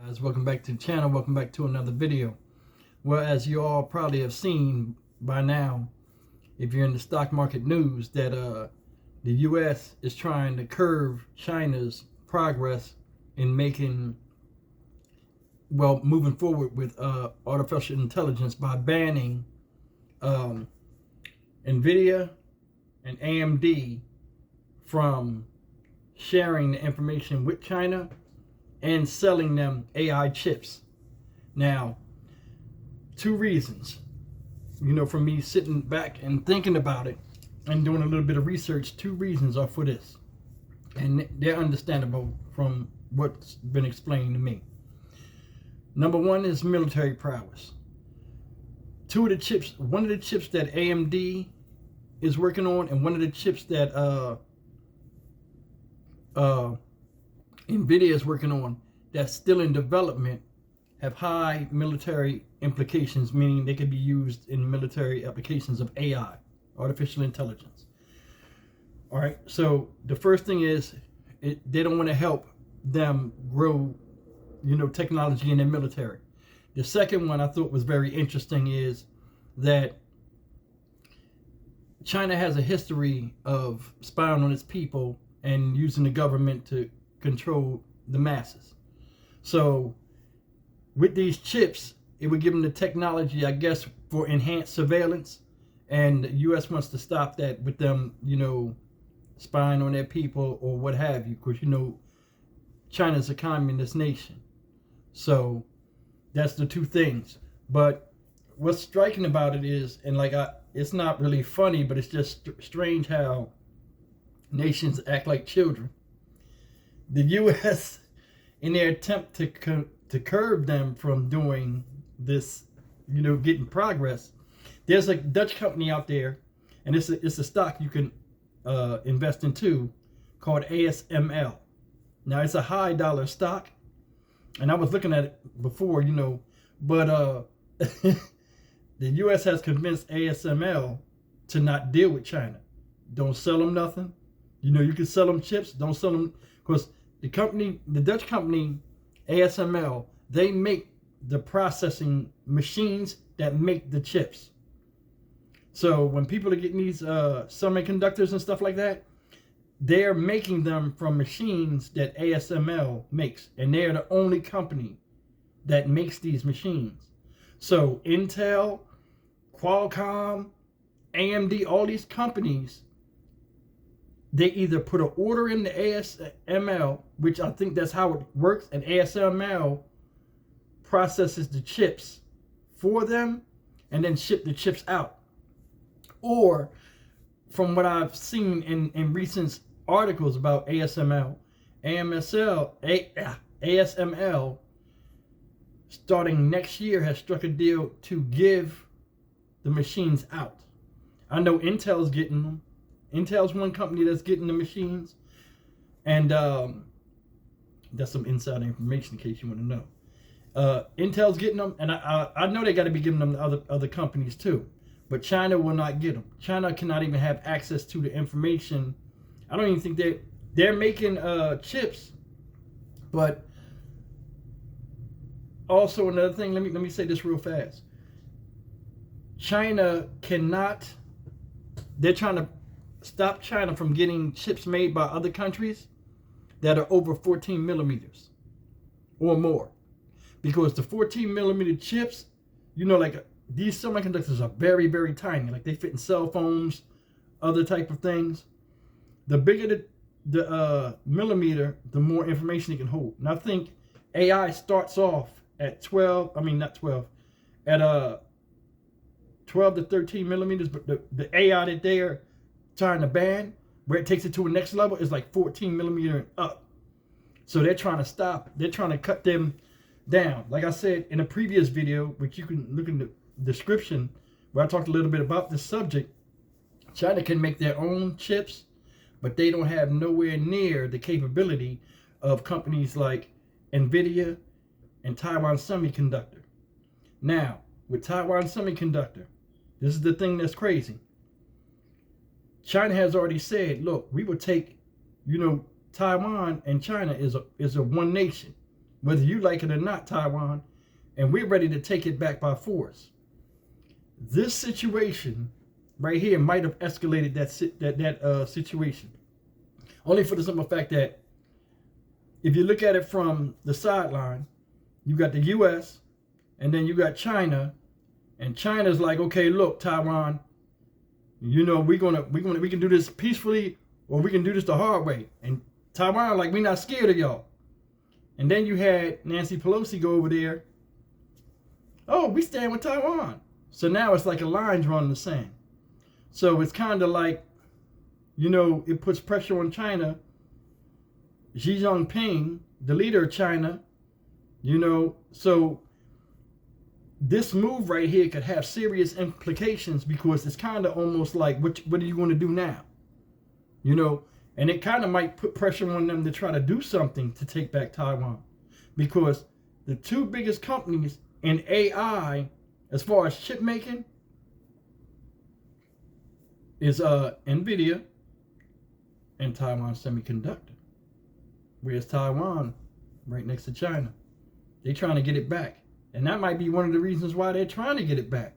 Guys, welcome back to the channel. Welcome back to another video. Well, as you all probably have seen by now, if you're in the stock market news, that the U.S. is trying to curb China's progress in moving forward with artificial intelligence by banning nvidia and AMD from sharing the information with China and selling them AI chips. Now, two reasons, from me sitting back and thinking about it and doing a little bit of research, two reasons are for this. And they're understandable from what's been explained to me. Number one is military prowess. One of the chips that AMD is working on, and one of the chips that nvidia is working on, that's still in development, have high military implications, meaning they could be used in military applications of AI, artificial intelligence. All right, so the first thing is they don't want to help them grow, technology in their military. The second one I thought was very interesting is that China has a history of spying on its people and using the government to control the masses. So with these chips, it would give them the technology, I guess, for enhanced surveillance. And the U.S. wants to stop that with them, spying on their people or what have you. Because, China's a communist nation. So that's the two things. But what's striking about it is, it's not really funny, but it's just strange how nations act like children. The U.S., in their attempt to curb them from doing this, getting progress, there's a Dutch company out there, and it's a stock you can invest in too, called ASML. Now, it's a high dollar stock, and I was looking at it before, but the U.S. has convinced ASML to not deal with China. Don't sell them nothing. You can sell them chips. Don't sell them, because the Dutch company, ASML, they make the processing machines that make the chips. So when people are getting these semiconductors and stuff like that, they're making them from machines that ASML makes. And they're the only company that makes these machines. So Intel, Qualcomm, AMD, all these companies, they either put an order in the ASML, which I think that's how it works, and ASML processes the chips for them and then ship the chips out. Or, from what I've seen in recent articles about ASML, ASML, starting next year, has struck a deal to give the machines out. I know Intel's getting them. Intel's one company that's getting the machines, and that's some inside information in case you want to know. Intel's getting them, and I know they got to be giving them to other companies too, but China will not get them. China cannot even have access to the information. I don't even think they're making chips. But also another thing, let me say this real fast. China cannot. They're trying to stop China from getting chips made by other countries that are over 14 millimeters or more. Because the 14 millimeter chips, these semiconductors are very, very tiny. Like, they fit in cell phones, other type of things. The bigger the millimeter, the more information it can hold. And I think AI starts off at 12 to 13 millimeters, but the AI that they're trying to ban, where it takes it to a next level, is like 14 millimeter and up. So they're trying to stop. They're trying to cut them down. Like I said in a previous video, which you can look in the description, where I talked a little bit about this subject, China can make their own chips, but they don't have nowhere near the capability of companies like nvidia and Taiwan Semiconductor. Now, with Taiwan Semiconductor, this is the thing that's crazy. China has already said, look, we will take, Taiwan and China is a one nation. whether you like it or not, Taiwan, and we're ready to take it back by force. This situation right here might have escalated that situation, only for the simple fact that if you look at it from the sideline, you got the U.S. and then you got China, and China's like, okay, look, Taiwan, you know, we can do this peacefully, or we can do this the hard way. And Taiwan like, we're not scared of y'all. And then you had Nancy Pelosi go over there. Oh, we stand with Taiwan. So now it's like a line drawn in the sand. So it's kind of like, you know, it puts pressure on China. Xi Jinping, the leader of China, you know, so this move right here could have serious implications, because it's kind of almost like, what are you going to do now? You know, and it kind of might put pressure on them to try to do something to take back Taiwan, because the two biggest companies in AI, as far as chip making, is nvidia and Taiwan Semiconductor. Whereas Taiwan, right next to China, they're trying to get it back. And that might be one of the reasons why they're trying to get it back.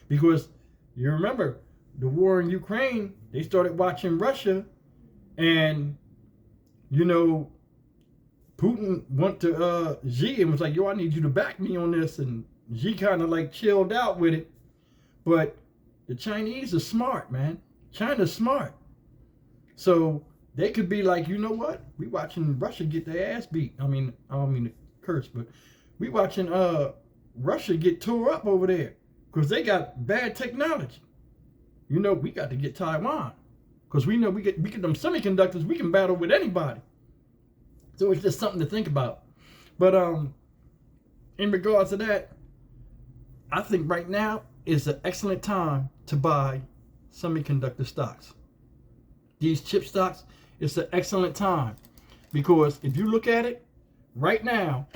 Because you remember the war in Ukraine, they started watching Russia, and, you know, Putin went to Xi and was like, yo, I need you to back me on this. And Xi kind of like chilled out with it. But the Chinese are smart, man. China's smart. So they could be like, you know what? We watching Russia get their ass beat. I mean, I don't mean to curse, but we watching Russia get tore up over there because they got bad technology. You know, we got to get Taiwan, because we know we get them semiconductors. We can battle with anybody. So it's just something to think about. But in regards to that, I think right now is an excellent time to buy semiconductor stocks. These chip stocks, it's an excellent time, because if you look at it right now,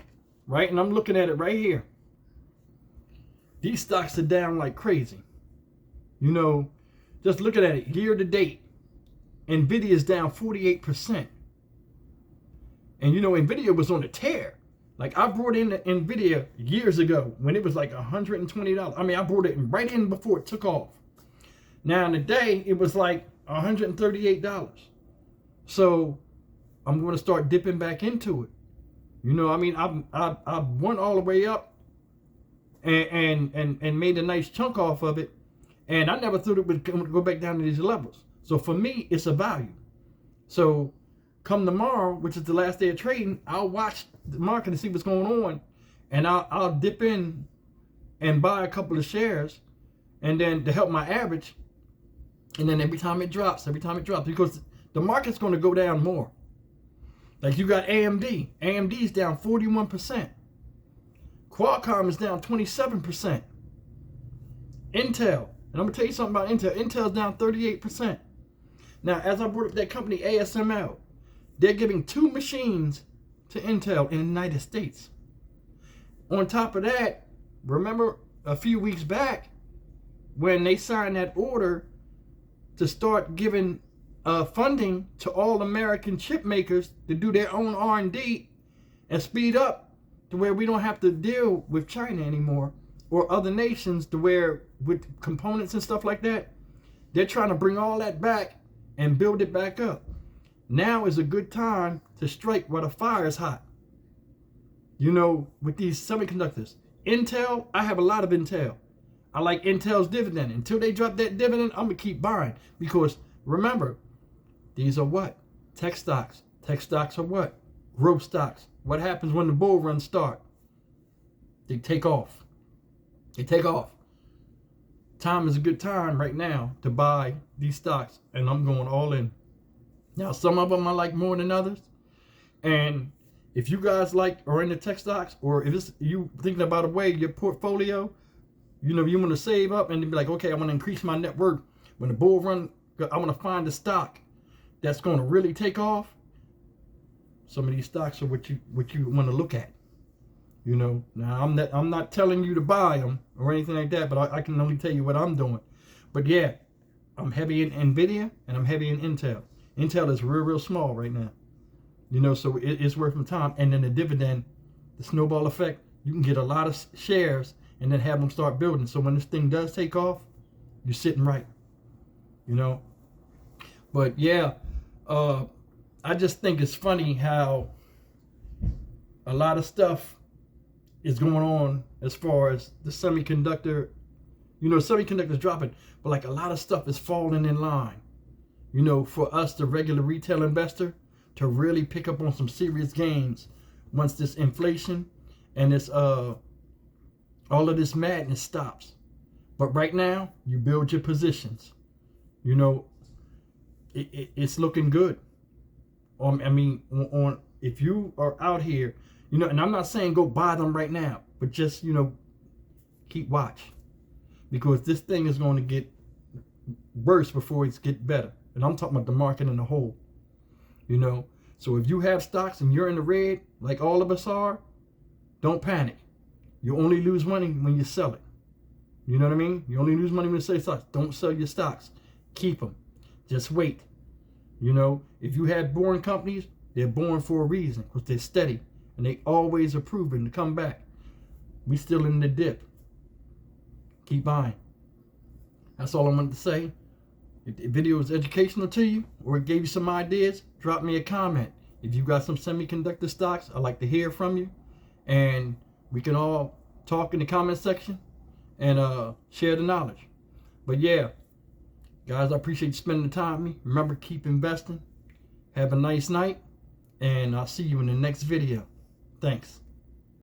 right, and I'm looking at it right here, these stocks are down like crazy. You know, just looking at it year to date, nvidia is down 48%. And you know, nvidia was on a tear. Like, I brought in the nvidia years ago when it was like $120. I mean, I brought it right in before it took off. Now today it was like $138. So I'm going to start dipping back into it. You know, I mean, I went all the way up and made a nice chunk off of it, and I never thought it would go back down to these levels. So for me, it's a value. So come tomorrow, which is the last day of trading, I'll watch the market and see what's going on, and I'll dip in and buy a couple of shares, and then to help my average. And then every time it drops, because the market's going to go down more. Like, you got AMD. AMD's down 41%. Qualcomm is down 27%. Intel, and I'm going to tell you something about Intel. Intel's down 38%. Now, as I brought up that company, ASML, they're giving 2 machines to Intel in the United States. On top of that, remember a few weeks back when they signed that order to start giving funding to all American chip makers to do their own R&D and speed up to where we don't have to deal with China anymore, or other nations, to where with components and stuff like that. They're trying to bring all that back and build it back up. Now is a good time to strike while the fire is hot. You know, with these semiconductors. Intel, I have a lot of Intel. I like Intel's dividend. Until they drop that dividend, I'm going to keep buying. Because remember, these are what? Tech stocks. Tech stocks are what? Growth stocks. What happens when the bull runs start? They take off. They take off. Time is a good time right now to buy these stocks. And I'm going all in. Now, some of them I like more than others. And if you guys are into tech stocks, or if it's you thinking about a way, your portfolio, you know, you want to save up and be like, okay, I want to increase my net worth. When the bull run, I want to find a stock that's going to really take off. Some of these stocks are what you want to look at. You know, now I'm not telling you to buy them or anything like that, but I can only tell you what I'm doing. But yeah, I'm heavy in nvidia and I'm heavy in Intel. Intel is real small right now. You know, so it's worth my time. And then the dividend the snowball effect, you can get a lot of shares and then have them start building. So when this thing does take off, you're sitting right, you know. But yeah, I just think it's funny how a lot of stuff is going on as far as the semiconductor. You know, semiconductors dropping, but like a lot of stuff is falling in line. You know, for us, the regular retail investor, to really pick up on some serious gains once this inflation and this all of this madness stops. But right now, you build your positions. You know, it's looking good. I mean, if you are out here, you know, and I'm not saying go buy them right now, but just, you know, keep watch, because this thing is going to get worse before it's get better. And I'm talking about the market in a whole, you know. So if you have stocks and you're in the red, like all of us are, don't panic. You only lose money when you sell it. You know what I mean? You only lose money when you sell stocks. Don't sell your stocks. Keep them. Just wait. You know, if you had boring companies, they're born for a reason, because they're steady and they always are proven to come back. We still in the dip. Keep buying. That's all I wanted to say. If the video was educational to you or it gave you some ideas, drop me a comment. If you got some semiconductor stocks, I'd like to hear from you, and we can all talk in the comment section and share the knowledge. But yeah, guys, I appreciate you spending the time with me. Remember, keep investing. Have a nice night, and I'll see you in the next video. Thanks.